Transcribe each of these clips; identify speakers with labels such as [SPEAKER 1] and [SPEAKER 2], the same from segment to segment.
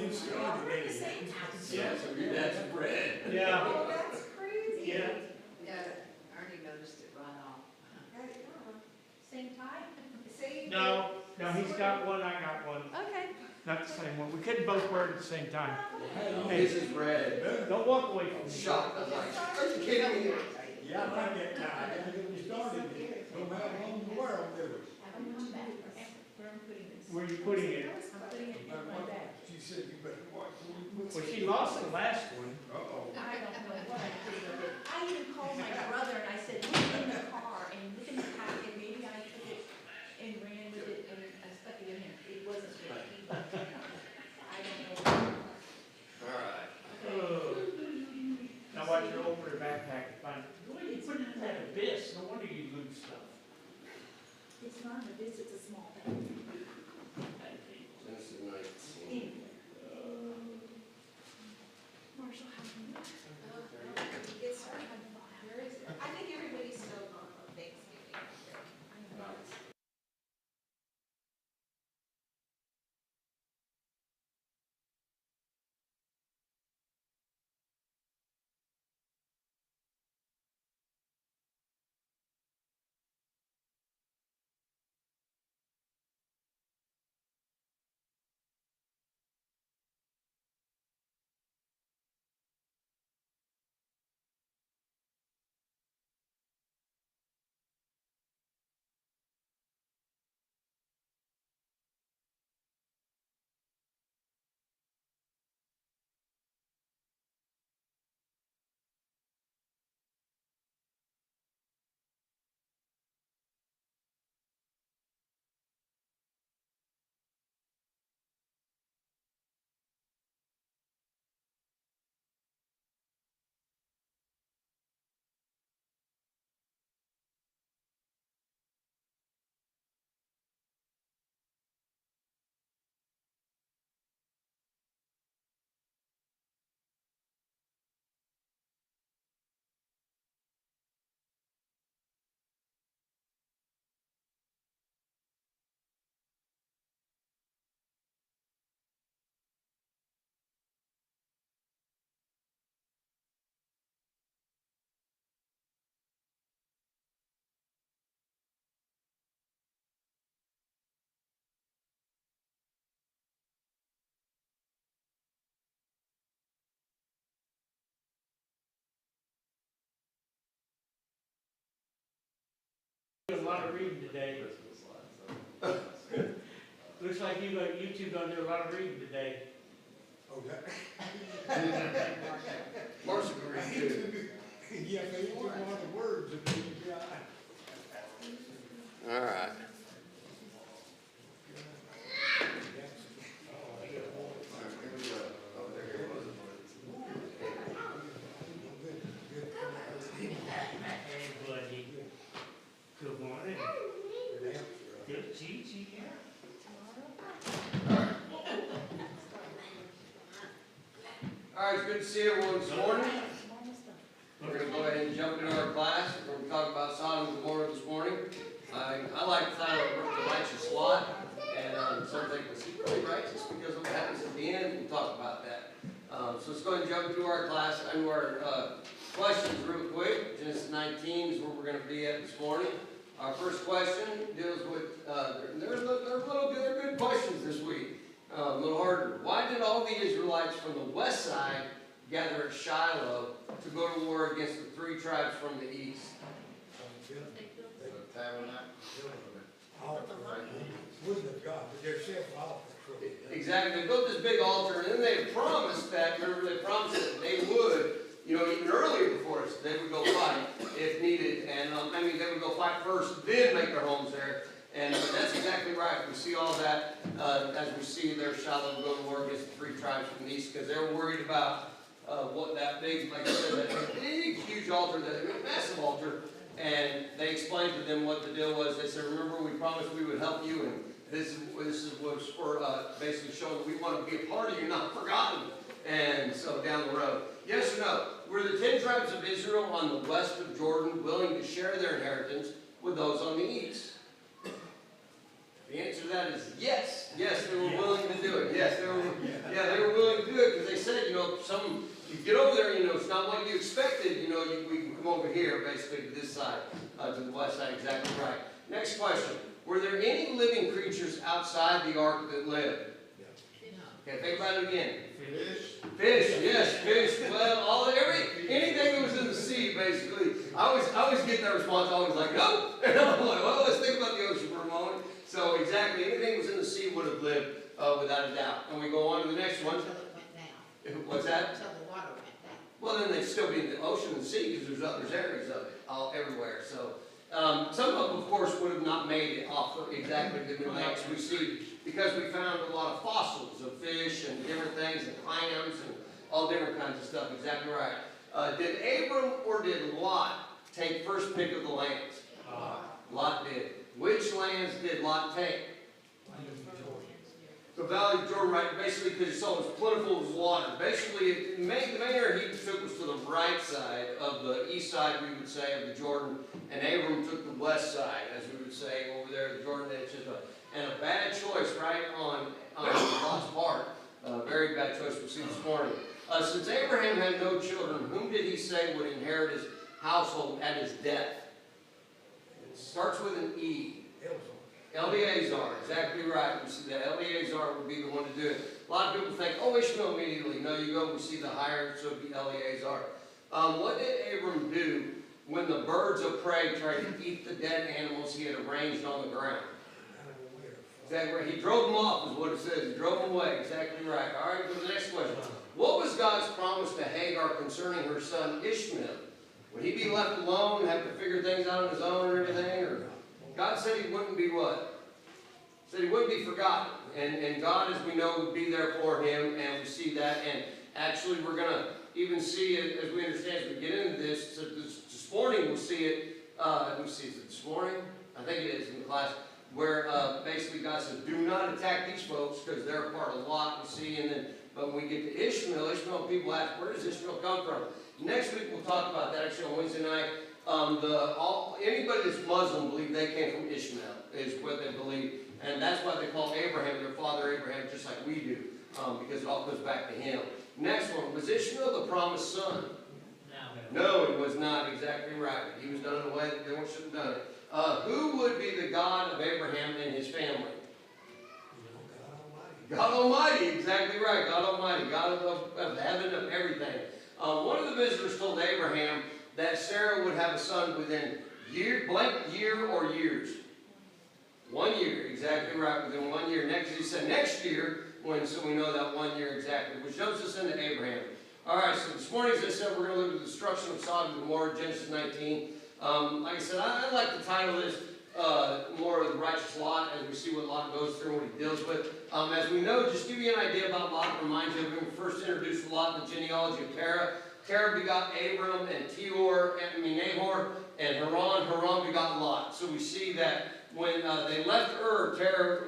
[SPEAKER 1] getting started.
[SPEAKER 2] We're in the same house.
[SPEAKER 3] Yeah, so your dad's bread.
[SPEAKER 1] Yeah.
[SPEAKER 2] Oh, that's crazy.
[SPEAKER 1] Yeah.
[SPEAKER 4] Yeah, Ernie noticed it right off.
[SPEAKER 2] Same time?
[SPEAKER 4] Same.
[SPEAKER 1] No, he's got one, I got one.
[SPEAKER 2] Okay.
[SPEAKER 1] Not the same one. We couldn't both wear it at the same time.
[SPEAKER 3] Hey, this is red.
[SPEAKER 1] Don't walk away from me.
[SPEAKER 3] Shocked, I was like, are you kidding me?
[SPEAKER 1] Yeah, I like that guy. I gotta get me started. No matter how long the world do it.
[SPEAKER 2] Haven't come back. Where I'm putting this.
[SPEAKER 1] Where are you putting it?
[SPEAKER 2] I'm putting it in my bag.
[SPEAKER 1] She said you better watch where you put it. Well, she lost the last one.
[SPEAKER 2] I
[SPEAKER 1] Uh-oh.
[SPEAKER 2] don't know what I'm putting with it. I even called my brother and I said, look in the car and look in the packet, maybe I took it and ran with it and I stuck it in there. It wasn't ready, but I don't know.
[SPEAKER 3] All right.
[SPEAKER 1] Oh. Now watch your open your backpack and find it. Boy, you put it in that abyss. No wonder you lose stuff.
[SPEAKER 2] It's not a bit, it's a small thing.
[SPEAKER 3] Genesis 19.
[SPEAKER 2] Anyway. Marshall, how do you know?
[SPEAKER 4] It's, where is it? I think everybody's still gone on Thanksgiving.
[SPEAKER 2] I know.
[SPEAKER 1] A lot of reading today. Looks like you two gonna do a lot of reading today.
[SPEAKER 5] Oh, that?
[SPEAKER 3] Marcia can read too.
[SPEAKER 5] Yeah, they took one of the words and then you got.
[SPEAKER 3] All right.
[SPEAKER 1] Hey, buddy. Good morning. Good Gigi.
[SPEAKER 3] All right, it's good to see everyone this morning. We're going to go ahead and jump into our class. We're going to talk about Sodom and Gomorrah this morning. I like the title of the righteous lot, and some think, was he really righteous because of what happens at the end? We'll talk about that. So let's go ahead and jump into our class. I know our questions real quick. Genesis 19 is where we're going to be at this morning. Our first question deals with, they're good questions this week. A little harder. Why did all the Israelites from the west side gather at Shiloh to go to war against the three tribes from the east?
[SPEAKER 5] Wouldn't have God, but they're self-altering.
[SPEAKER 3] Exactly. They built this big altar, and then they promised that, remember, they promised that they would, even earlier before us, they would go fight if needed. And, they would go fight first, then make their homes there. And that's exactly right. We see all that as we see their Shiloh go to war against the three tribes from the east, because they were worried about what that big, like I said, that big, huge altar, that massive altar. And they explained to them what the deal was. They said, remember, we promised we would help you, and this was for basically showing that we want to be a part of you, not forgotten. And so down the road. Yes or no? Were the 10 tribes of Israel on the west of Jordan willing to share their inheritance with those on the east? The answer to that is yes. Yes, they were willing to do it. Yes, they were willing to do it because they said, you get over there, it's not what you expected. We can come over here, basically, to this side, to the west side, exactly right. Next question. Were there any living creatures outside the ark that lived? Okay, think about it again. Fish, yes, fish. Well, anything that was in the sea, basically. I always get that response. I always like, no. And I'm like, well, let's think about the ocean for a moment. So exactly, anything that was in the sea would have lived without a doubt. And we go on to the next one.
[SPEAKER 6] Until it went down.
[SPEAKER 3] What's that?
[SPEAKER 6] Until the water went down.
[SPEAKER 3] Well, then they'd still be in the ocean and sea because there's areas of it all everywhere. So some of them, of course, would have not made it off of exactly the lakes we see because we found a lot of fossils of fish and different things and clams and all different kinds of stuff. Exactly right. Did Abram or did Lot take first pick of the lands? Lot did. Which lands did Lot take? The Valley of Jordan, right? Basically, because he saw it was plentiful with water. Basically, the main area he took was to the right side of the east side, we would say, of the Jordan, and Abram took the west side, as we would say, over there, the Jordan. It's just a bad choice, right, on Lot's part. Very bad choice we'll see this morning. Since Abraham had no children, whom did he say would inherit his household at his death? It starts with an E. Eleazar, exactly right. We see that Eleazar would be the one to do it. A lot of people think, oh, Ishmael immediately. No, you go, we see the higher, so it would be Eleazar. What did Abram do when the birds of prey tried to eat the dead animals he had arranged on the ground? Exactly right. He drove them off, is what it says. He drove them away. Exactly right. All right, go to the next question. What was God's promise to Hagar concerning her son Ishmael? Would he be left alone, have to figure things out on his own and everything? Or God said he wouldn't be what? Said he wouldn't be forgotten. And God, as we know, would be there for him, and we see that. And actually, we're going to even see it, as we understand, as we get into this. So this morning, we'll see it. Let me see, is it this morning? I think it is in the class. Where basically God says, do not attack these folks because they're a part of Lot, we see. And then, but when we get to Ishmael, people ask, where does Ishmael come from? Next week, we'll talk about that actually on Wednesday night. Anybody that's Muslim believe they came from Ishmael, is what they believe. And that's why they call Abraham their father Abraham, just like we do, because it all goes back to him. Next one, was Ishmael the promised son? No, it was not. Exactly right. He was done in a way that they shouldn't have done it. Who would be the God of Abraham and his family? God Almighty, exactly right. God Almighty, God of heaven, of everything. One of the visitors told Abraham that Sarah would have a son within blank year or years. 1 year, exactly right, within 1 year. Next, he said next year, so we know that 1 year exactly, which jumps us into Abraham. All right, so this morning, as I said, we're going to look at the destruction of Sodom and Gomorrah, Genesis 19. Like I said, I like to title this more of the righteous Lot, as we see what Lot goes through and what he deals with. As we know, just give you an idea about Lot, remind you of him. First introduced Lot in the genealogy of Terah. Terah begot Abram and Nahor, and Haran. Haran begot Lot. So we see that when they left Ur, Terah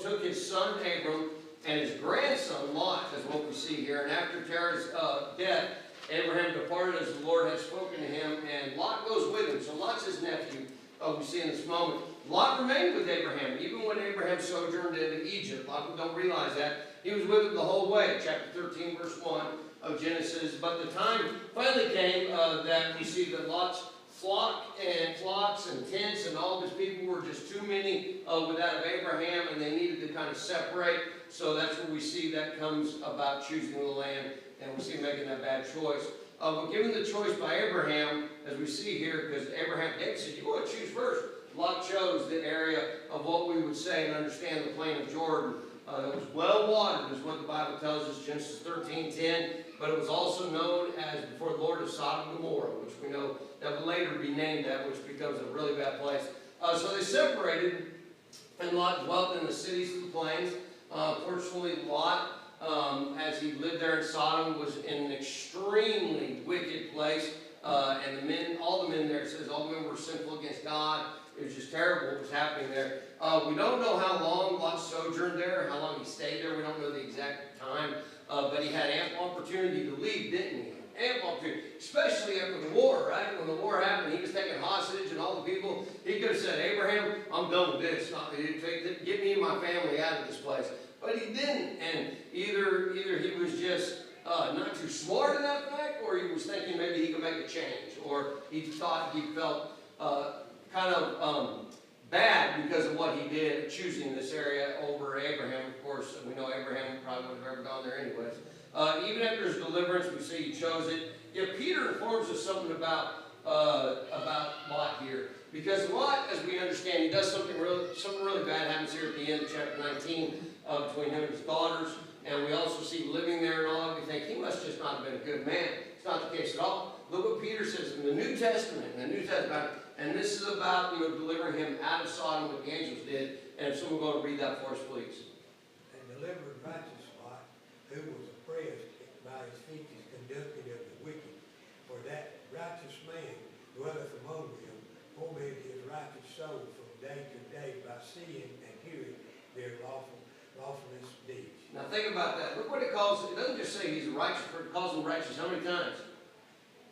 [SPEAKER 3] took his son Abram and his grandson Lot, is what we see here. And after Terah's death, Abraham departed as the Lord had spoken to him, and Lot goes with him. So Lot's his nephew, we see in this moment. Lot remained with Abraham, even when Abraham sojourned into Egypt. A lot of people don't realize that. He was with him the whole way, chapter 13, verse 1 of Genesis. But the time finally came that we see that Lot's flocks and tents and all of his people were just too many with that of Abraham, and they needed to kind of separate. So that's where we see that comes about choosing the land, and we see him making that bad choice. But given the choice by Abraham, as we see here, because Abraham said, you want to choose first. Lot chose the area of what we would say and understand the plain of Jordan. That was well watered, is what the Bible tells us, Genesis 13:10. But it was also known as before the Lord of Sodom and Gomorrah, which we know that would later be named that, which becomes a really bad place. So they separated, and Lot dwelt in the cities of the plains. Fortunately, Lot, as he lived there in Sodom, was in an extremely wicked place. And all the men there, it says all the men were sinful against God. It was just terrible what was happening there. We don't know how long Lot sojourned there, how long he stayed there. We don't know the exact time. But he had ample opportunity to leave, didn't he? Ample opportunity, especially after the war, right? When the war happened, he was taking hostage and all the people. He could have said, Abraham, I'm done with this. Get me my family out of this place. But he didn't, and either he was just not too smart in that fact, or he was thinking maybe he could make a change, or he thought he felt kind of bad because of what he did, choosing this area over Abraham. Of course, we know Abraham probably would have ever gone there anyways. Even after his deliverance, we see he chose it. Yet Peter informs us something about Lot here. Because Lot, as we understand, he does something really bad happens here at the end of chapter 19 between him and his daughters. And we also see living there and all, we think he must just not have been a good man. It's not the case at all. Look what Peter says in the New Testament, and this is about, delivering him out of Sodom, what the angels did. And if someone will go and read that for us, please.
[SPEAKER 5] And delivered righteous Lot, who was oppressed by his features, conducted of the wicked. For that righteous man dwelleth among them, tormented his righteous soul from day to day by seeing and hearing their lawfulness deeds.
[SPEAKER 3] Now think about that. Look what it calls. It doesn't just say he's a righteous person. It calls him righteous how many times?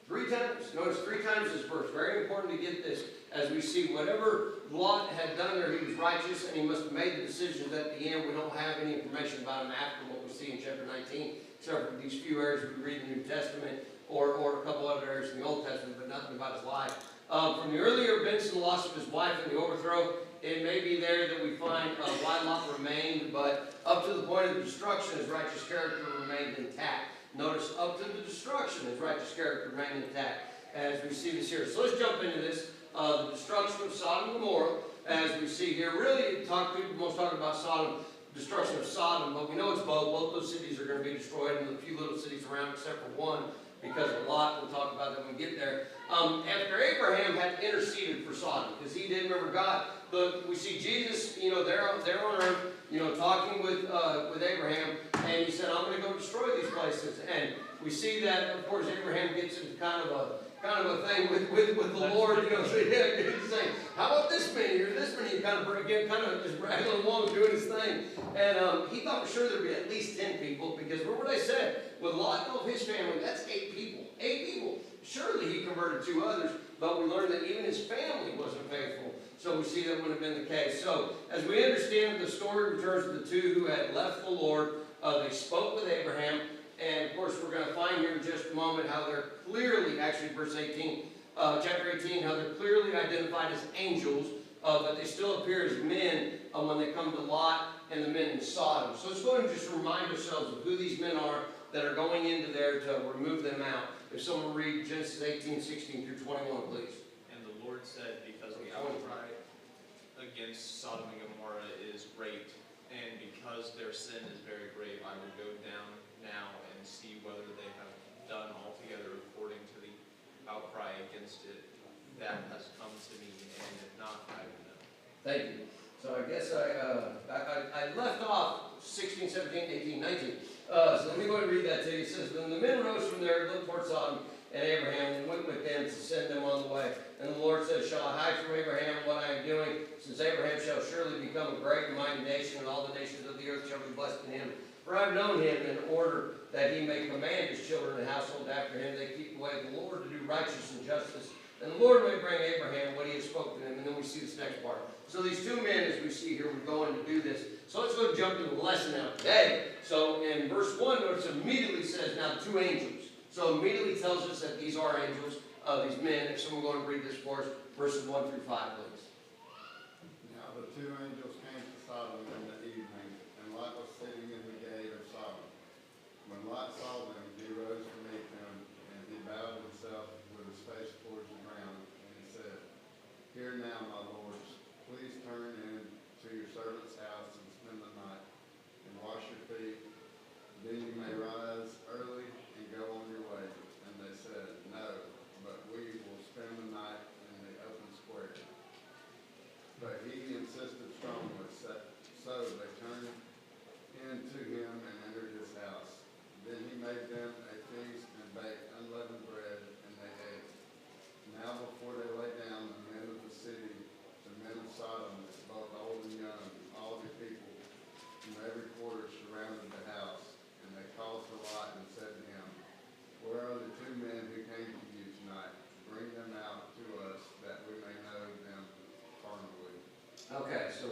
[SPEAKER 3] 3 times. Notice 3 times this verse. Very important to get this. As we see whatever Lot had done there, he was righteous, and he must have made the decisions at the end. We don't have any information about him after what we see in chapter 19, except for these few areas we read in the New Testament, or a couple other areas in the Old Testament, but nothing about his life. From the earlier events and the loss of his wife and the overthrow, it may be there that we find why Lot remained, but up to the point of the destruction, his righteous character remained intact. Notice, up to the destruction, his righteous character remained intact, as we see this here. So let's jump into this. The destruction of Sodom and Gomorrah, as we see here. Really, people most talk about Sodom, destruction of Sodom, but we know it's both. Both those cities are going to be destroyed, and a few little cities around, except for one, because of Lot. We'll talk about that when we get there. After Abraham had interceded for Sodom, because he did remember God, we see Jesus, there on earth, talking with Abraham, and he said, I'm going to go destroy these places. And we see that, of course, Abraham gets into kind of a thing with the Lord, so he's saying, how about this many or this many? Kind of just rattling along doing his thing. And he thought for sure there'd be at least 10 people, because remember what I said, with Lot and all of his family, that's 8 people. 8 people. Surely he converted 2 others, but we learned that even his family wasn't faithful. So we see that wouldn't have been the case. So as we understand, the story returns to the 2 who had left the Lord. They spoke with Abraham. And of course, we're going to find here in just a moment how they're clearly, actually verse 18, chapter 18, how they're clearly identified as angels, but they still appear as men when they come to Lot and the men in Sodom. So let's go ahead and just remind ourselves of who these men are that are going into there to remove them out. If someone read Genesis 18, 16 through 21, please.
[SPEAKER 7] And the Lord said, because the outcry against Sodom and Gomorrah is great, and because their sin is very grave, I will go down now and see whether they have done altogether according to the outcry against it that has come to me, and if not, I will know.
[SPEAKER 3] Thank you. So I guess I left off 16, 17, 18, 19. So let me go ahead and read that to you. It says, then the men rose from there, looked toward Sodom and Abraham, and went with them to send them on the way. And the Lord said, shall I hide from Abraham what I am doing? Since Abraham shall surely become a great and mighty nation, and all the nations of the earth shall be blessed in him. For I have known him in order that he may command his children and household after him. They keep the way of the Lord to do righteousness and justice. And the Lord may bring Abraham what he has spoken to him. And then we see this next part. So these 2 men, as we see here, we're going to do this. So let's go jump to the lesson now today. So in verse 1, notice immediately says, now 2 angels. So immediately tells us that these are angels, these men. If someone going to read this for us, verses 1 through 5, please.
[SPEAKER 8] Now the 2 angels came to Sodom in the evening, and Lot was sitting in the gate of Sodom. When Lot saw them, he rose to meet them, and he bowed himself with his face towards the ground, and he said, hear now, my lords, please turn in to your servant's house and spend the night, and wash your feet. Then you may rise early and go on your way. And they said, no, but we will spend the night in the open square. But he insisted strongly.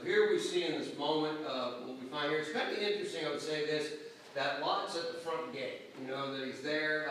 [SPEAKER 3] here we see in this moment, what we find here, it's kind of interesting, I would say this, that Lot's at the front gate, that he's there.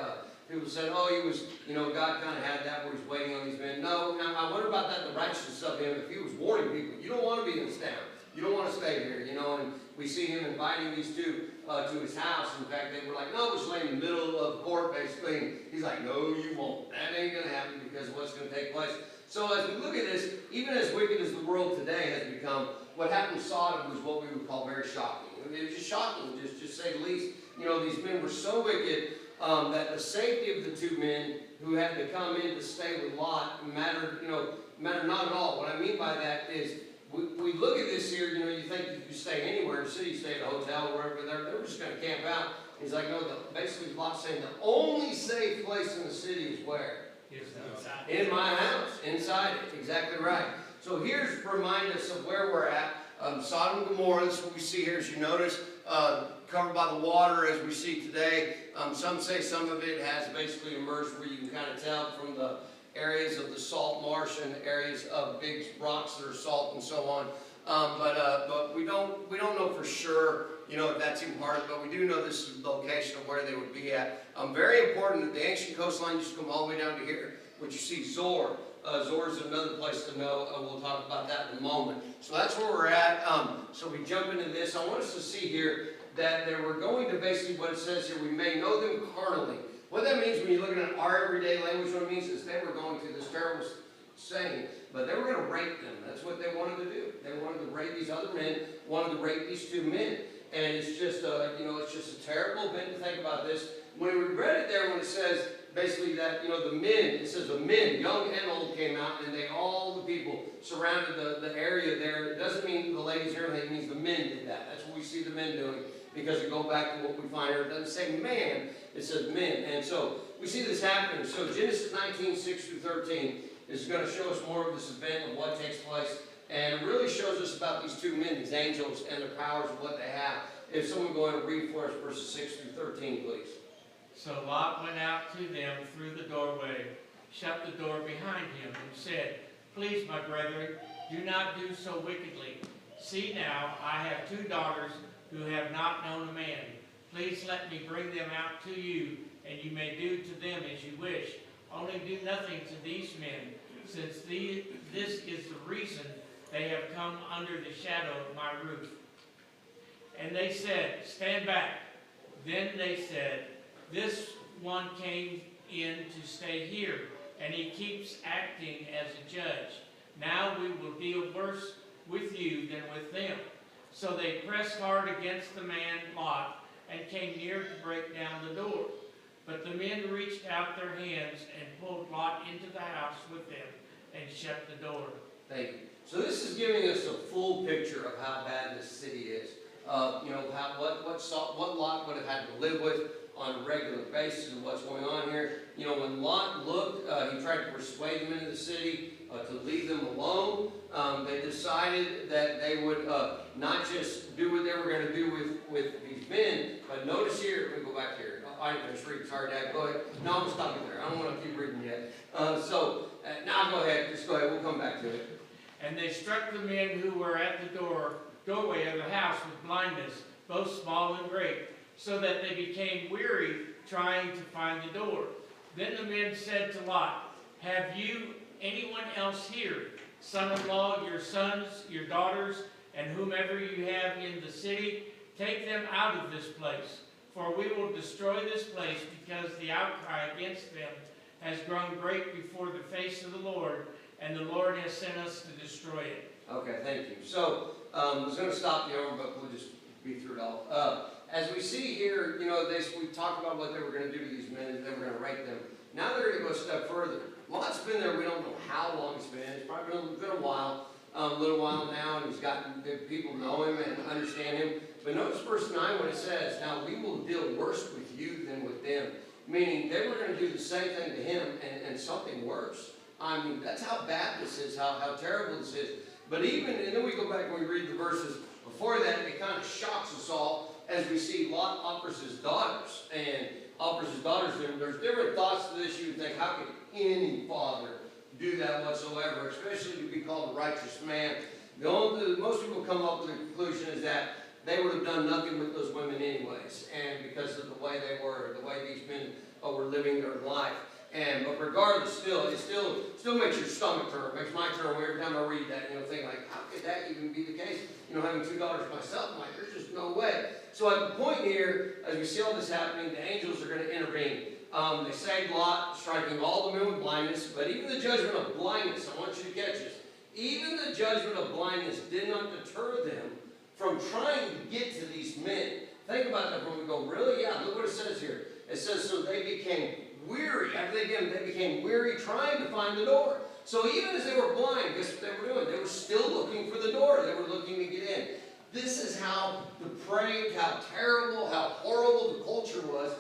[SPEAKER 3] People said, oh, he was, God kind of had that where he's waiting on these men. No, now I wonder about that, the righteousness of him, if he was warning people, you don't want to be in this town. You don't want to stay here, and we see him inviting these two to his house. In fact, they were like, no, we're just laying in the middle of the court, basically. And he's like, no, you won't. That ain't going to happen because of what's going to take place. So as we look at this, even as wicked as the world today has become, what happened in Sodom was what we would call very shocking. It was just shocking, just to say the least. These men were so wicked that the safety of the two men who had to come in to stay with Lot mattered not at all. What I mean by that is, we look at this here, you think you could stay anywhere in the city, stay at a hotel or wherever, they were just going to camp out. He's like, no, basically Lot's saying the only safe place in the city is where? In my house, inside it, exactly right. So here's remind us of where we're at. Sodom and Gomorrah, this is what we see here, as you notice, covered by the water as we see today. Some say some of it has basically emerged where you can kind of tell from the areas of the salt marsh and areas of big rocks that are salt and so on. But we don't know for sure, if that's even part of it, but we do know this is the location of where they would be at. Very important that the ancient coastline just come all the way down to here, which you see Zor. Zor is another place to know. We'll talk about that in a moment. So that's where we're at. So we jump into this. I want us to see here that they were going to basically what it says here, we may know them carnally. What that means when you're looking at our everyday language, what it means is they were going through this terrible saying, but they were going to rape them. That's what they wanted to do. They wanted to rape these other men, wanted to rape these two men. And it's just, it's just a terrible event to think about this. When we read it there, when it says basically that, the men, it says the men, young and old, came out, and all the people surrounded the area there. It doesn't mean the ladies or anything, it means the men did that. That's what we see the men doing, because we go back to what we find here. It doesn't say man, it says men. And so we see this happening. So Genesis 19, 6 through 13 is going to show us more of this event of what takes place. And it really shows us about these two men, these angels, and their powers of what they have. If someone go and read for us verses 6 through 13, please.
[SPEAKER 1] So Lot went out to them through the doorway, shut the door behind him, and said, please, my brethren, do not do so wickedly. See now, I have two daughters who have not known a man. Please let me bring them out to you, and you may do to them as you wish. Only do nothing to these men, since this is the reason they have come under the shadow of my roof. And they said, stand back. Then they said, this one came in to stay here, and he keeps acting as a judge. Now we will deal worse with you than with them. So they pressed hard against the man Lot, and came near to break down the door. But the men reached out their hands and pulled Lot into the house with them, and shut the door.
[SPEAKER 3] Thank you. So this is giving us a full picture of how bad this city is. What Lot would have had to live with on a regular basis and what's going on here. When Lot looked, he tried to persuade them into the city to leave them alone. They decided that they would not just do what they were going to do with these men, but notice here, let me go back here. I didn't finish reading, sorry Dad, go ahead. No, I'm going to stop you there. I don't want to keep reading yet. Now go ahead, just go ahead, we'll come back to it.
[SPEAKER 1] And they struck the men who were at the doorway of the house with blindness, both small and great, so that they became weary trying to find the door. Then the men said to Lot, have you anyone else here, son-in-law, your sons, your daughters, and whomever you have in the city? Take them out of this place, for we will destroy this place, because the outcry against them has grown great before the face of the Lord, and the Lord has sent us to destroy it.
[SPEAKER 3] Okay, thank you. So, I was going to stop there, but we'll just be through it all. As we see here, we talked about what they were going to do to these men, and they were going to rape them. Now they're going to go a step further. Lot's been there, we don't know how long it's been. It's probably been a while, a little while now, and he's gotten people know him and understand him. But notice verse 9 when it says, now we will deal worse with you than with them. Meaning they were going to do the same thing to him and something worse. I mean, that's how bad this is, how terrible this is. But and then we go back and we read the verses before that, it kind of shocks us all as we see Lot offers his daughters. And offers his daughters to him. There's different thoughts to this. You would think, how could any father do that whatsoever, especially to be called a righteous man? Most people come up with the conclusion is that they would have done nothing with those women anyways, and because of the way they were, the way these men were living their life. But regardless, it still makes your stomach turn. It makes my turn every time I read that, think like, how could that even be the case? Having 2 daughters myself, I'm like, there's just no way. So at the point here, as we see all this happening, the angels are going to intervene. They saved Lot, striking all the men with blindness, but even the judgment of blindness, I want you to catch this, even the judgment of blindness did not deter them from trying to get to these men. Think about that when we go, really? Yeah, look what it says here. It says, so they became weary. After they became weary trying to find the door. So even as they were blind, guess what they were doing? They were still looking for the door. They were looking to get in. This is how depraved, how terrible, how horrible the culture was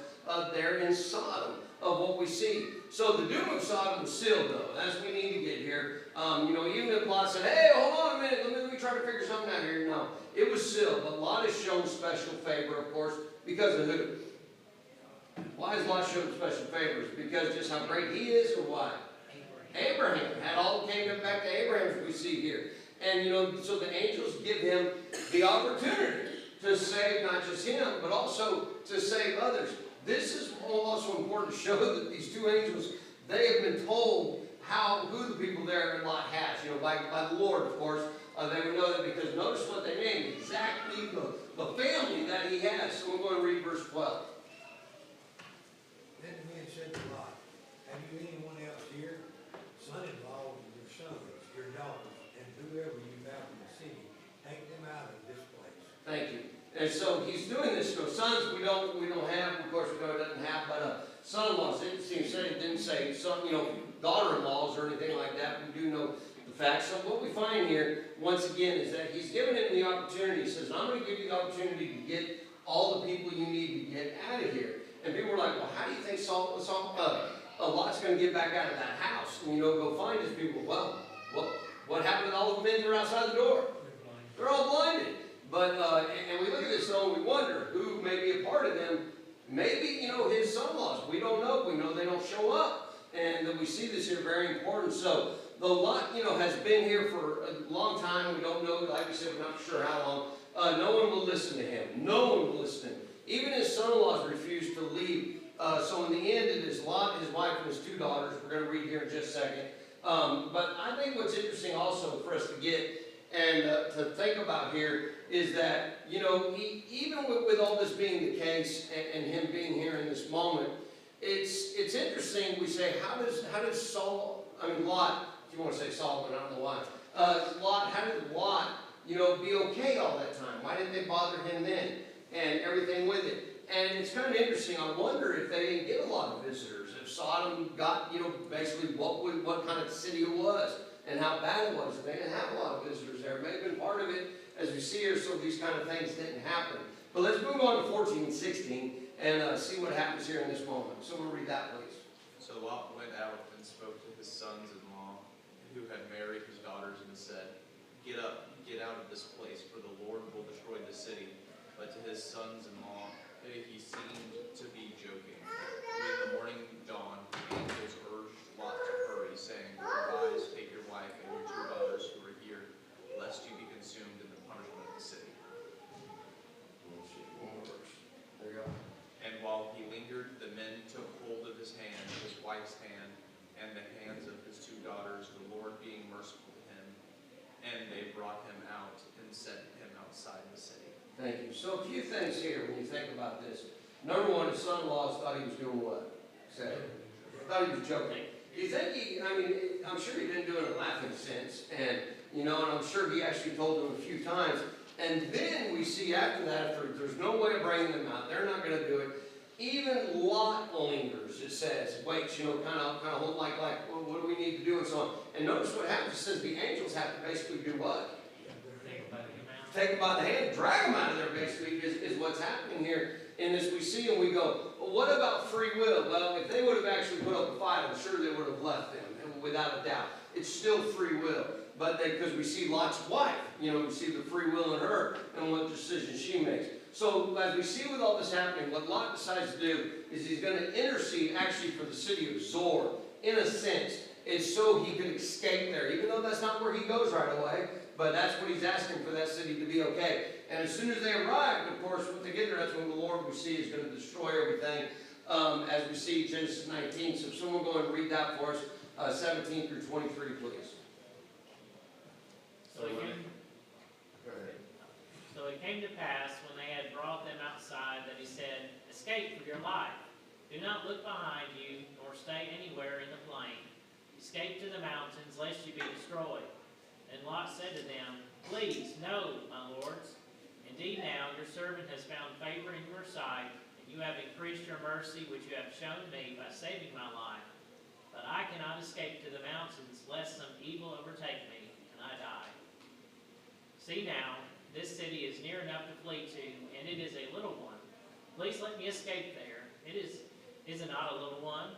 [SPEAKER 3] there in Sodom of what we see. So the doom of Sodom was sealed, though. That's what we need to get here. Even if Lot said, hey, hold on a minute, let me try to figure something out here. No, it was sealed. But Lot is shown special favor, of course, because of who? Why is Lot shown special favors? Because just how great he is, or why? Abraham. Had all came back to Abraham, as we see here. And, so the angels give him the opportunity to save not just him, but also to save others. This is also important to show that these 2 angels, they have been told who the people there in Lot has, by the Lord, of course. They would know that because notice what they named, exactly the family that he has. So we're going to read verse 12.
[SPEAKER 5] Then the men said to Lot, have you anyone else here? Son-in-law, your sons, your daughters, and whoever you found in the city, take them out of this place.
[SPEAKER 3] Thank you. And so he's doing this. So sons we don't have, of course we know it doesn't have, but son-in-laws, it didn't say son, daughter-in-laws or anything like that. We do know the facts. So what we find here, once again, is that he's given him the opportunity. He says, I'm going to give you the opportunity to get all the people you need to get out of here. And people were like, well, how do you think Lot's going to get back out of that house and, go find his people? Well, what happened to all the men that are outside the door? They're all blinded. But, and we look at this though, and we wonder who may be a part of them. Maybe, his son-in-laws. We don't know. We know they don't show up. And we see this here very important. So, though Lot, has been here for a long time, we don't know, like we said, we're not sure how long, no one will listen to him. No one will listen to him. Even his son-in-laws refused to leave. So in the end, it is Lot, his wife, and his 2 daughters. We're going to read here in just a second. But I think what's interesting also for us to get and to think about here is that, even with all this being the case and him being here in this moment, it's interesting. We say, how does Lot, if you want to say Solomon, I don't know why. How did Lot, be okay all that time? Why didn't they bother him then? And everything with it. And it's kind of interesting. I wonder if they didn't get a lot of visitors. If Sodom got, basically what kind of city it was and how bad it was. They didn't have a lot of visitors there. It may have been part of it, as we see here, so these kind of things didn't happen. But let's move on to 14 and 16 and see what happens here in this moment. So we'll read that, please.
[SPEAKER 7] So Lot went out and spoke to his sons-in-law, who had married his daughters, and said, get up, get out of this place, for the Lord will destroy the city. But to his sons-in-law, he seemed to be joking. When the morning dawned, the angels urged Lot to hurry, saying, arise, take your wife and your 2 daughters who are here, lest you be consumed in the punishment of the city.
[SPEAKER 3] There you go.
[SPEAKER 7] And while he lingered, the men took hold of his hand, his wife's hand, and the hands of his 2 daughters, the Lord being merciful to him, and they brought him out and set him outside the city.
[SPEAKER 3] Thank you. So a few things here when you think about this. Number one, his son-in-law thought he was doing what? Say, thought he was joking. Do you think I'm sure he didn't do it in a laughing sense, and and I'm sure he actually told them a few times. And then we see after that, there's no way of bringing them out. They're not going to do it. Even Lot lingers. It says, waits, kind of hold like what do we need to do and so on. And notice what happens. It says the angels have to basically do what? Take them by the hand, drag them out of there, basically, is what's happening here in this we see, and we go, well, what about free will? Well, if they would have actually put up a fight, I'm sure they would have left them, without a doubt. It's still free will. But because we see Lot's wife, we see the free will in her and what decision she makes. So as we see with all this happening, what Lot decides to do is he's going to intercede actually for the city of Zor, in a sense. It's so he could escape there, even though that's not where he goes right away, but that's what he's asking for that city to be okay. And as soon as they arrived, of course, when they get there, that's when the Lord we see is going to destroy everything, as we see Genesis 19. So if someone go and read that for us, 17 through 23, please.
[SPEAKER 9] So it came to pass, when they had brought them outside, that he said, "Escape for your life. Do not look behind you, nor stay anywhere in the plain. Escape to the mountains, lest you be destroyed." And Lot said to them, "Please, no, my lords. Indeed now your servant has found favor in your sight, and you have increased your mercy which you have shown me by saving my life. But I cannot escape to the mountains, lest some evil overtake me, and I die. See now, this city is near enough to flee to, and it is a little one. Please let me escape there. Is it not a little one?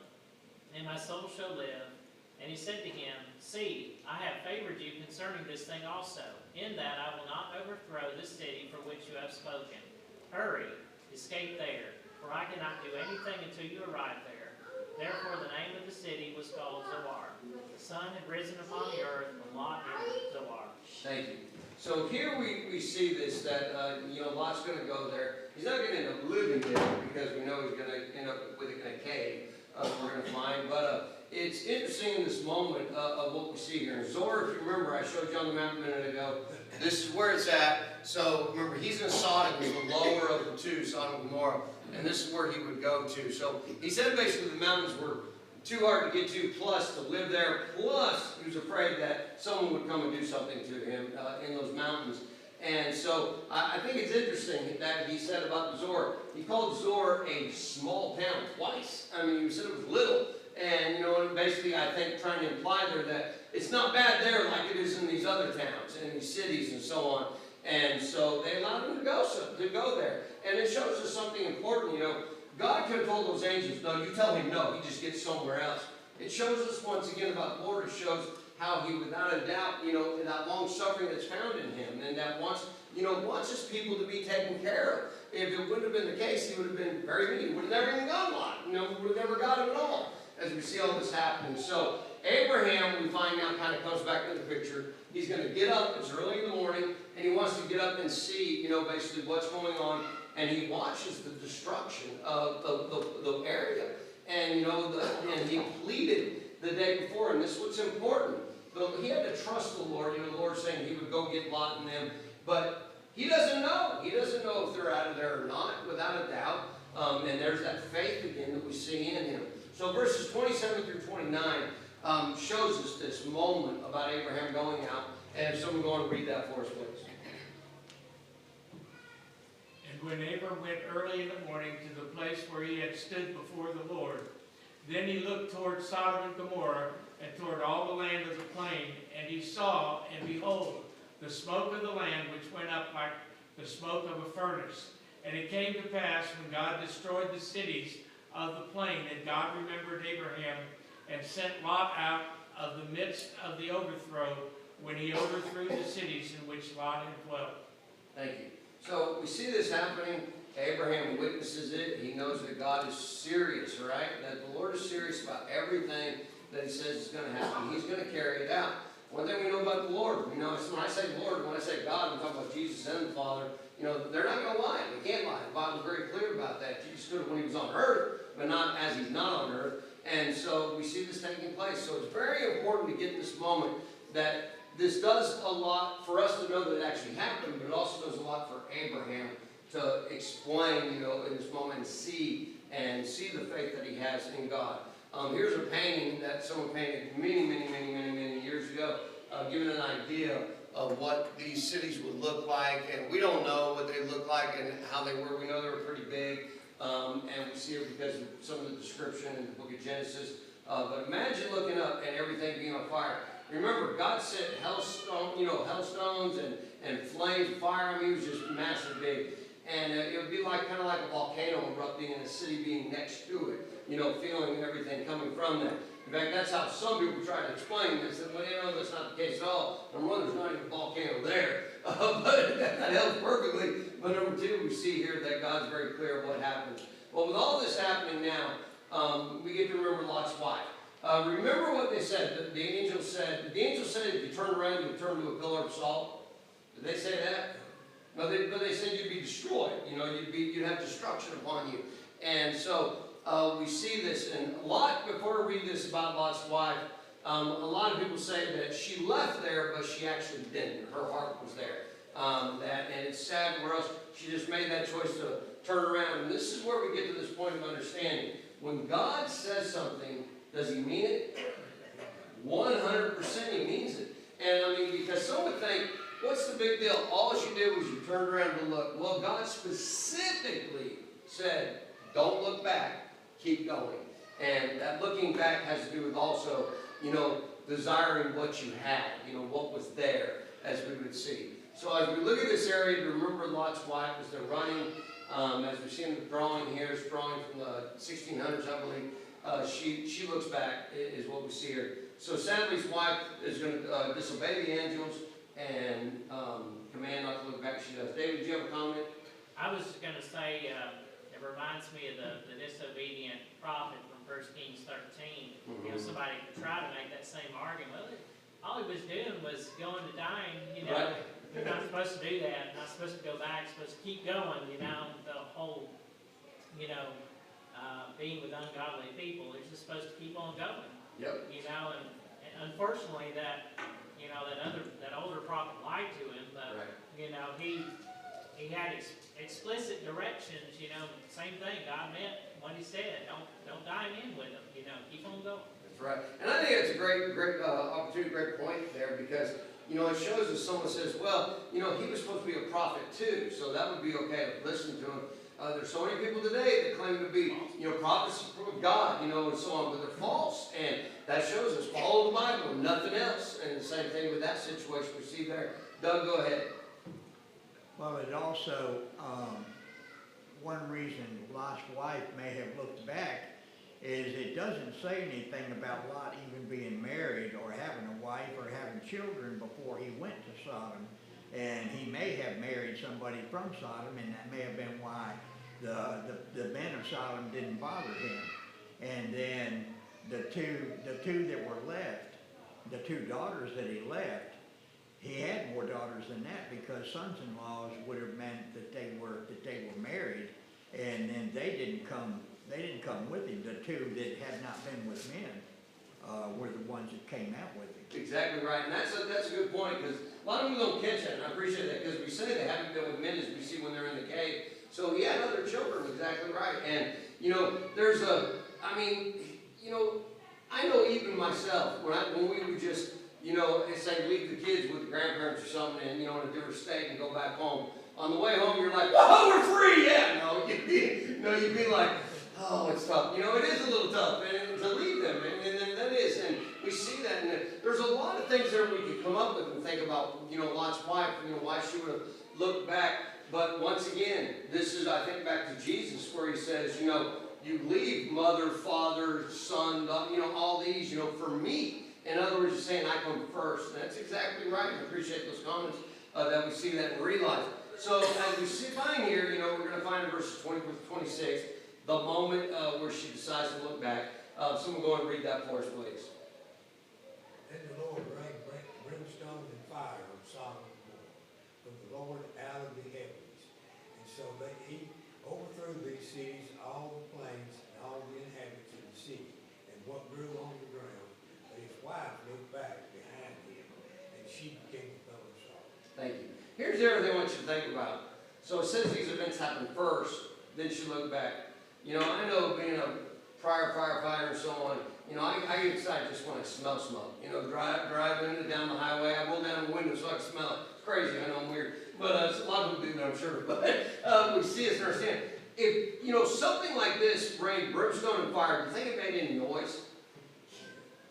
[SPEAKER 9] And my soul shall live." And he said to him, "See, I have favored you concerning this thing also, in that I will not overthrow this city for which you have spoken. Hurry, escape there, for I cannot do anything until you arrive there." Therefore the name of the city was called Zoar. The sun had risen upon the earth when Lot entered Zoar.
[SPEAKER 3] Thank you. So here we see this, that, Lot's going to go there. He's not going to end up living there because we know he's going to end up with it in a cave, we're going to find. But it's interesting in this moment of what we see here. In Zoar, if you remember, I showed you on the map a minute ago. This is where it's at. So remember, he's in Sodom. He's the lower of the two, Sodom and Gomorrah. And this is where he would go to. So he said basically the mountains were too hard to get to, plus to live there, plus he was afraid that someone would come and do something to him in those mountains. And so I think it's interesting that he said about Zoar. He called Zoar a small town twice. I mean, he said it was little. And, and basically I think trying to imply there that it's not bad there like it is in these other towns and these cities and so on. And so they allowed him to go there. And it shows us something important, God could have told those angels, no, you tell him no, he just gets somewhere else. It shows us once again about the Lord. It shows how he, without a doubt, that long suffering that's found in him, and that wants his people to be taken care of. If it wouldn't have been the case, he would have been very mean. He would have never even got Lot. Would have never got him at all, as we see all this happening. So Abraham, we find out, kind of comes back into the picture. He's going to get up, it's early in the morning, and he wants to get up and see, basically what's going on. And he watches the destruction of the area. And, and he pleaded the day before, and this is what's important. But he had to trust the Lord. The Lord saying he would go get Lot and them. But he doesn't know. He doesn't know if they're out of there or not, without a doubt. And there's that faith again that we see in him. So verses 27 through 29 shows us this moment about Abraham going out. And if someone go and read that for us, please.
[SPEAKER 1] And when Abram went early in the morning to the place where he had stood before the Lord, then he looked toward Sodom and Gomorrah, and toward all the land of the plain, and he saw, and behold, the smoke of the land which went up like the smoke of a furnace. And it came to pass, when God destroyed the cities of the plain, that God remembered Abraham, and sent Lot out of the midst of the overthrow, when he overthrew the cities in which Lot had dwelt.
[SPEAKER 3] Thank you. So we see this happening. Abraham witnesses it. He knows that God is serious, right? That the Lord is serious about everything that he says is going to happen. He's going to carry it out. One thing we know about the Lord, when I say Lord, when I say God, I'm talking about Jesus and the Father. They're not going to lie. They can't lie. The Bible's very clear about that. Jesus stood when he was on earth, but not as he's not on earth. And so we see this taking place. So it's very important to get this moment that this does a lot for us to know that it actually happened, but it also does a lot for Abraham to explain, in this moment and see the faith that he has in God. Here's a painting that someone painted many years ago, giving an idea of what these cities would look like. And we don't know what they look like and how they were. We know they were pretty big, and we see it because of some of the description in the book of Genesis. But imagine looking up and everything being on fire. Remember, God sent hailstones and flames of fire. I mean, it was just massive big. And it would be kind of like a volcano erupting and a city being next to it, feeling everything coming from that. In fact, that's how some people try to explain this. That, that's not the case at all. Number one, there's not even a volcano there. But that helps perfectly. But number two, we see here that God's very clear of what happened. Well, with all this happening now, we get to remember Lot's wife. Remember what they said, the angel said if you turned around, you would turn to a pillar of salt. Did they say that? No, but they said you'd be destroyed. You know, you'd have destruction upon you. And so we see this, and Lot, before we read this about Lot's wife, a lot of people say that she left there, but she actually didn't. Her heart was there. And it's sad where else she just made that choice to turn around. And this is where we get to this point of understanding. When God says something, does he mean it? 100% he means it. And I mean, because some would think, what's the big deal? All you did was you turned around to look. Well, God specifically said, don't look back, keep going. And that looking back has to do with also, you know, desiring what you had, you know, what was there, as we would see. So as we look at this area, to remember Lot's wife as they're running, as we see in the drawing here, it's drawing from the 1600s, I believe. She looks back, is what we see here. So sadly, his wife is going to disobey the angels and command not to look back. She does. David, did you have a comment?
[SPEAKER 9] I was just gonna say, it reminds me of the disobedient prophet from 1 Kings 13. You know, somebody could try to make that same argument. Well, all he was doing was going to dying, you know.
[SPEAKER 3] Right.
[SPEAKER 9] You're not supposed to do that. You're not supposed to go back. You're supposed to keep going, you know. The whole, you know, being with ungodly people, they're just supposed to keep on going.
[SPEAKER 3] Yep.
[SPEAKER 9] You know, and unfortunately that, you know, that older prophet lied to him, but,
[SPEAKER 3] Right.
[SPEAKER 9] you know, he had explicit directions, you know, same thing. God meant what he said. Don't dive in with him, you know, keep on going.
[SPEAKER 3] That's right. And I think it's a great opportunity, great point there, because, you know, it shows us someone says, well, you know, he was supposed to be a prophet too, so that would be okay to listen to him. There's so many people today that claim to be, you know, prophets of God, you know, and so on, but they're false. And that shows us, follow the Bible and nothing else. And the same thing with that situation we see there. Doug, go ahead.
[SPEAKER 10] Well, it also, one reason Lot's wife may have looked back is it doesn't say anything about Lot even being married or having a wife or having children before he went to Sodom. And he may have married somebody from Sodom, and that may have been why the men of Sodom didn't bother him. And then the two that were left, the two daughters that he left, he had more daughters than that, because sons-in-laws would have meant that they were married, and then they didn't come with him. The two that had not been with men were the ones that came out with him.
[SPEAKER 3] Exactly right, and that's a good point, because a lot of people don't catch that, and I appreciate that, because we say they haven't been with men as we see when they're in the cave. So he had other children, exactly right. And, you know, I know even myself, when we would just, you know, say leave the kids with the grandparents or something, and, you know, in a different state and go back home. On the way home, you're like, oh, we're free, yeah. No, you'd be like, oh, it's tough. You know, it is a little tough and to leave them, and that is. And we see that, and there's a lot of things there we could come up with and think about, you know, Lot's wife, you know, why she would have looked back. But once again, this is, I think, back to Jesus, where he says, you know, you leave mother, father, son, you know, all these, you know, for me. In other words, you're saying I come first. And that's exactly right. I appreciate those comments that we see that and realize. So as we find here, you know, we're going to find in verses 20 to 26, the moment where she decides to look back. Someone go and read that for us, please.
[SPEAKER 5] Then the Lord rained brimstone and fire on Sodom and Gomorrah from the Lord out of the heavens. And so he overthrew these cities, all the plains, and all the inhabitants of the city, and what grew on the ground. But his wife looked back behind him, and she became a pillar of salt.
[SPEAKER 3] Thank you. Here's everything I want you to think about. So it says these events happened first, then she looked back. You know, I know being a prior firefighter and so on, you know, I get excited just when I smell smoke. You know, driving down the highway, I roll down the window so I can smell it. It's crazy, I know I'm weird. But a lot of people do that, I'm sure. But we see this and understand. If, you know, something like this rained brimstone and fire, do you think it made any noise?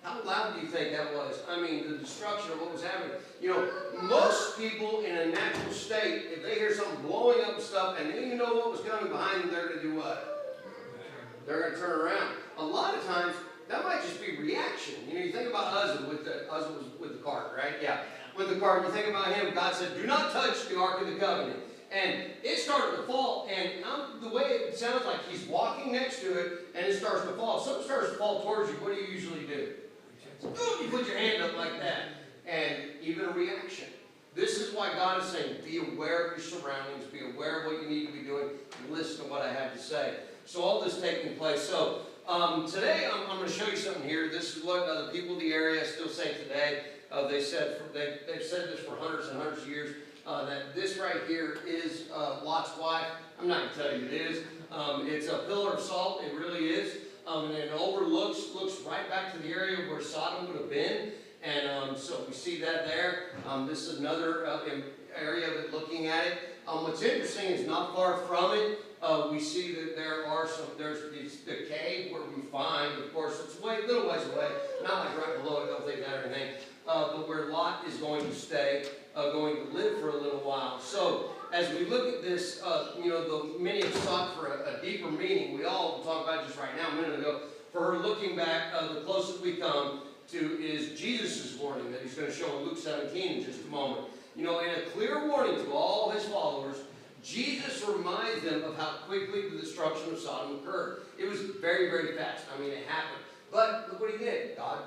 [SPEAKER 3] How loud do you think that was? I mean, the destruction of what was happening. You know, most people in a natural state, if they hear something blowing up and stuff, and they didn't even know what was coming behind them, they're going to do what? They're going to turn around. A lot of times, that might just be reaction. You know, you think about Uzzah was with the cart, right? Yeah. With the cart, you think about him, God said, do not touch the Ark of the Covenant. And it started to fall, and the way it sounds like he's walking next to it, and it starts to fall. If something starts to fall towards you, what do you usually do? You put your hand up like that, and even a reaction. This is why God is saying, be aware of your surroundings, be aware of what you need to be doing, and listen to what I have to say. So all this taking place. So today I'm going to show you something here. This is what the people of the area still say today. They've said this for hundreds and hundreds of years, that this right here is Lot's wife. I'm not going to tell you it is. It's a pillar of salt. It really is. And it looks right back to the area where Sodom would have been. And so we see that there. This is another area of it looking at it. What's interesting is not far from it, we see that there's the cave where we find, of course, it's a little ways away, not like right below it, don't think that or anything, but where Lot is going to stay, going to live for a little while. So as we look at this, many have sought for a deeper meaning. We all talked about it just right now, a minute ago. For her looking back, the closest we come to is Jesus' warning that he's going to show in Luke 17 in just a moment. And a clear warning to all his followers, Jesus reminds them of how quickly the destruction of Sodom occurred. It was very, very fast. I mean, it happened. But look what he did. God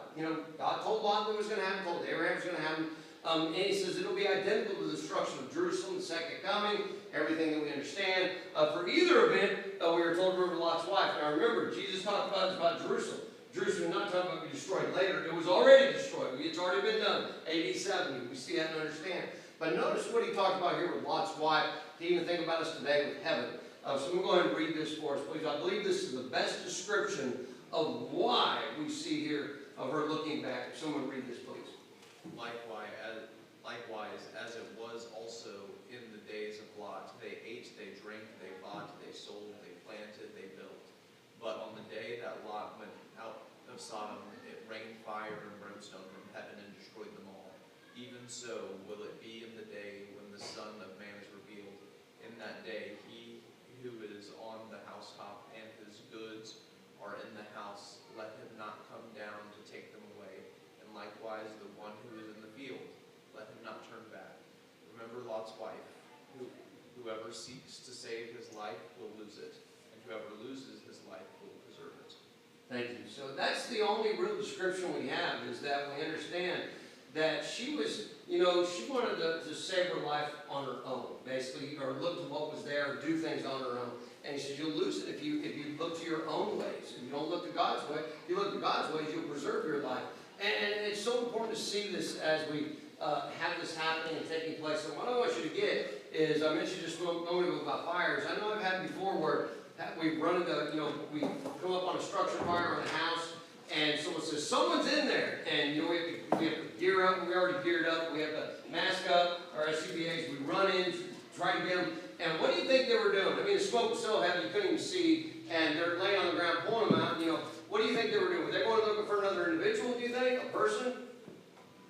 [SPEAKER 3] told Lot what was going to happen, told Abraham it was going to happen. And he says it'll be identical to the destruction of Jerusalem, the second coming, everything that we understand. For either event, we were told to remember Lot's wife. Now remember, Jesus talked about Jerusalem. Jerusalem is not talking about being destroyed later. It was already destroyed. It's already been done. AD 70. We see that and understand. But notice what he talked about here with Lot's wife. To even think about us today with heaven. So I'm going to go ahead and read this for us, please. I believe this is the best description of why we see here of her looking back. If someone read this, please.
[SPEAKER 7] Likewise, as it was also in the days of Lot, they ate, they drank, they bought, they sold, they planted, they built. But on the day that Lot went out of Sodom, it rained fire and brimstone from heaven and destroyed them all. Even so will it be in the day when the Son of Man is revealed. In that day, he who is on the housetop and his goods are in the house, let him not come down to take them away. And likewise the one who is in the field, let him not turn back. Remember Lot's wife. Whoever seeks to save his life will lose it, and whoever loses his life will preserve it.
[SPEAKER 3] Thank you. So that's the only real description we have, is that we understand that she was, she wanted to save her life on her own, basically, or look to what was there, or do things on her own. And he says, you'll lose it if you look to your own ways. If you don't look to God's way, if you look to God's ways, you'll preserve your life. And it's so important to see this as we have this happening and taking place. And what I want you to get is, I mentioned just a moment ago about fires. I know I've had before where we've run into, we come up on a structure fire on a house, and someone says, someone's in there. And, we have to gear up. We already geared up. We have to mask up our SCBAs. We run in, try to get them. And what do you think they were doing? I mean, the smoke was so heavy you couldn't even see, and they're laying on the ground pulling them out. What do you think they were doing? Were they going looking for another individual, do you think? A person?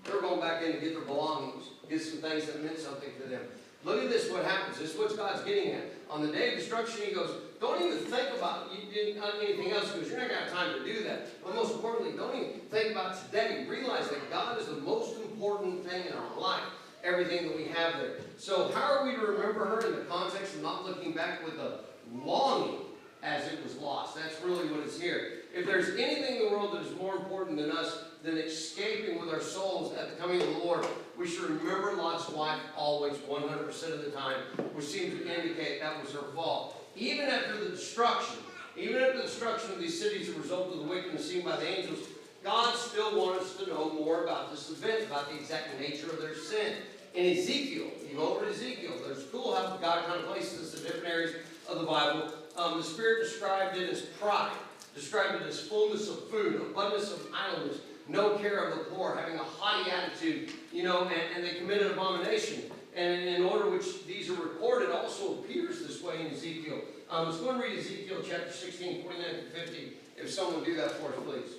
[SPEAKER 3] They were going back in to get their belongings, get some things that meant something to them. Look at this, what happens. This is what God's getting at. On the day of destruction, he goes, don't even think about anything else, because you're not going to have time to do that. But most importantly, don't even think about today. Realize that God is the most important thing in our life, everything that we have there. So how are we to remember her in the context of not looking back with a longing as it was lost? That's really what is here. If there's anything in the world that is more important than us, than escaping with our souls at the coming of the Lord, we should remember Lot's wife always, 100% of the time, which seems to indicate that was her fault. Even after the destruction of these cities as a result of the wickedness seen by the angels, God still wants us to know more about this event, about the exact nature of their sin. In Ezekiel, you go over to Ezekiel, there's cool how God kind of places this in different areas of the Bible. The Spirit described it as pride, described it as fullness of food, abundance of idleness, no care of the poor, having a haughty attitude, and they committed abomination. And in order which these are recorded also appears this way in Ezekiel. Let's go and read Ezekiel chapter 16, 49 and 50. If someone would do that for us, please.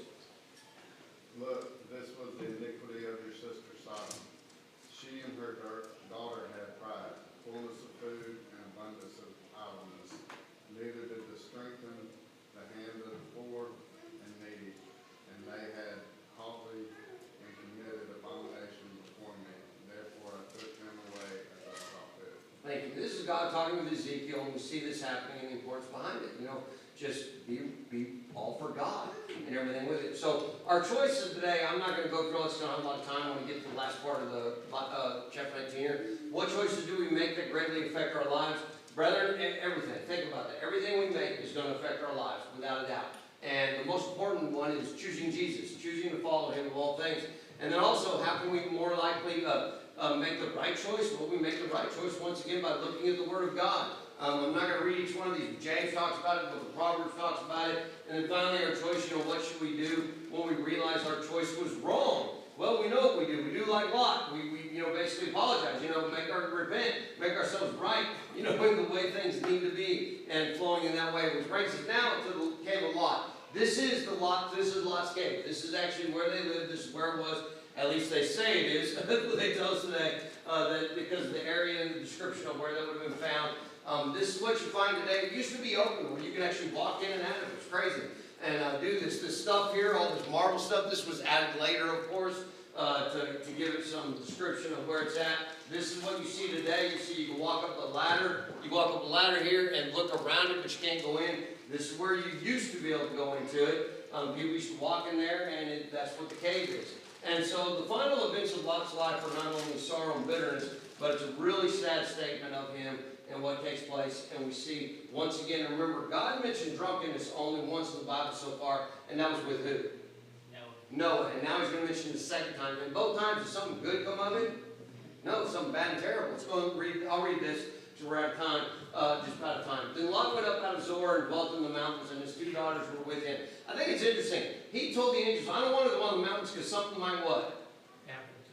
[SPEAKER 8] Look, this was the iniquity of your sister Sodom. She and her daughter had pride, fullness of food, and abundance of idleness. Neither did they strengthen the hand of the poor and needy, and they had haughty and committed abomination before me. Therefore I took them away as I saw fit.
[SPEAKER 3] Thank you. This is God about talking with Ezekiel, and we see this happening and the importance behind it. Just be all for God and everything with it. So our choices today, I'm not going to go through, let's not have a lot of time when we get to the last part of the chapter 19 here. What choices do we make that greatly affect our lives? Brethren, everything. Think about that. Everything we make is going to affect our lives, without a doubt. And the most important one is choosing Jesus, choosing to follow him of all things. And then also, how can we more likely make the right choice? Well, we make the right choice once again by looking at the Word of God. I'm not going to read each one of these. James talks about it, but the Proverbs talks about it. And then finally, our choice, what should we do when we realize our choice was wrong? Well, we know what we do. We do like Lot. We basically apologize, repent, make ourselves right, in the way things need to be, and flowing in that way, which brings us now to the cave of Lot. This is Lot's cave. This is actually where they lived. This is where it was. At least they say it is. They tell us today that because of the area and the description of where that would have been found. This is what you find today. It used to be open, where you could actually walk in and out of it. It's crazy. And do this stuff here, all this marble stuff. This was added later, of course, to give it some description of where it's at. This is what you see today. You see, you can walk up the ladder. You walk up the ladder here and look around it, but you can't go in. This is where you used to be able to go into it. People used to walk in there, and that's what the cave is. And so the final events of Lot's life are not only sorrow and bitterness, but it's a really sad statement of him and what takes place. And we see, once again, remember, God mentioned drunkenness only once in the Bible so far, and that was with who? Noah. And now he's going to mention the second time. And both times, did something good come of it? No, something bad and terrible. Let's go and read. I'll read this, so we're out of time, just about time. Then Lot went up out of Zoar and dwelt in the mountains, and his 2 daughters were with him. I think it's interesting. He told the angels, I don't want to go on the mountains because something might what?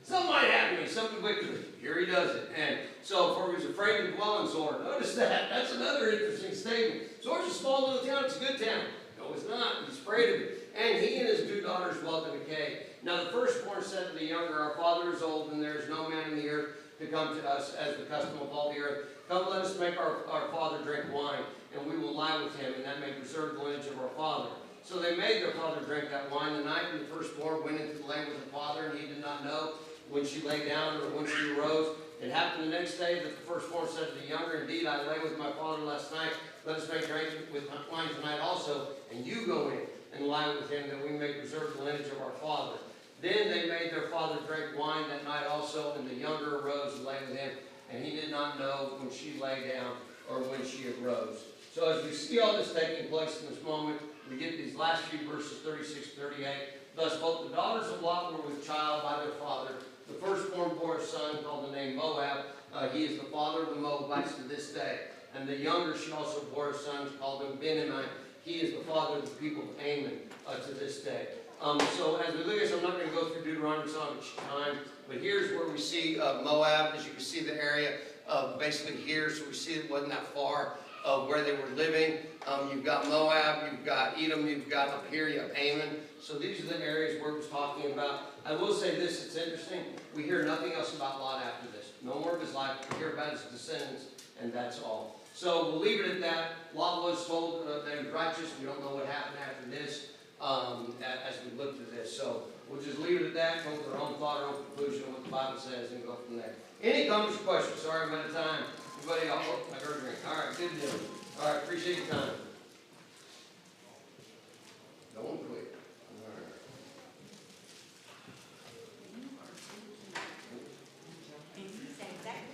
[SPEAKER 3] Something might happen to me, something wicked. Here he does it. And so, for he was afraid to dwell in Zoar. Notice that. That's another interesting statement. Zoar's a small little town. It's a good town. No, it's not. He's afraid of it. And he and his 2 daughters dwelt in a cave. Now the firstborn said to the younger, Our father is old, and there is no man in the earth to come to us as the custom of all the earth. Come, let us make our father drink wine, and we will lie with him, and that may preserve the lineage of our father. So they made their father drink that wine. The night when the firstborn went into the lane with the father, and he did not know when she lay down or when she arose. It happened the next day that the firstborn said to the younger, Indeed, I lay with my father last night. Let us make drink with wine tonight also, and you go in and lie with him, that we may preserve the lineage of our father. Then they made their father drink wine that night also, and the younger arose and lay with him, and he did not know when she lay down or when she arose. So as we see all this taking place in this moment, we get these last few verses, 36, 38. Thus both the daughters of Lot were with child by their father. The firstborn bore a son called the name Moab. He is the father of the Moabites to this day. And the younger, she also bore a son called him Benjamin. He is the father of the people of Ammon to this day. So as we look at this, I'm not going to go through Deuteronomy so much time, but here's where we see Moab. As you can see, the area basically here, so we see it wasn't that far of where they were living. You've got Moab, you've got Edom, you've got up here, you have Ammon. So these are the areas where it was talking about. I will say this, it's interesting. We hear nothing else about Lot after this. No more of his life. We hear about his descendants, and that's all. So we'll leave it at that. Lot was told that he was righteous. We don't know what happened after this as we look at this. So we'll just leave it at that, come with our own thought, our own conclusion of what the Bible says, and go from there. Any comments or questions? Sorry, I'm out of time. Everybody else? Oh, I heard a drink. All right, good deal. All right, appreciate your time. Don't quit. All right.
[SPEAKER 2] And he said exactly.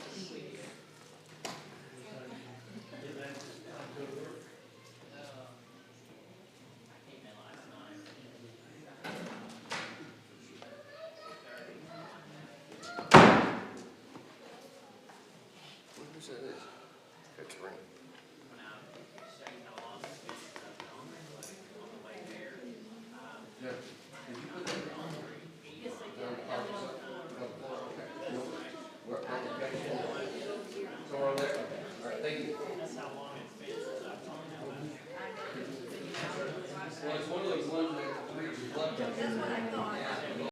[SPEAKER 3] Who's that is? It's ring. Yeah. Did you put that on?
[SPEAKER 2] Yes, I did. I have it on the floor.
[SPEAKER 3] So we're there? All right, thank you.
[SPEAKER 9] That's how long it's been since I've talked about it.
[SPEAKER 3] Well, it's one of those ones that reads blood pressure.
[SPEAKER 2] That's what I thought.
[SPEAKER 3] Yeah.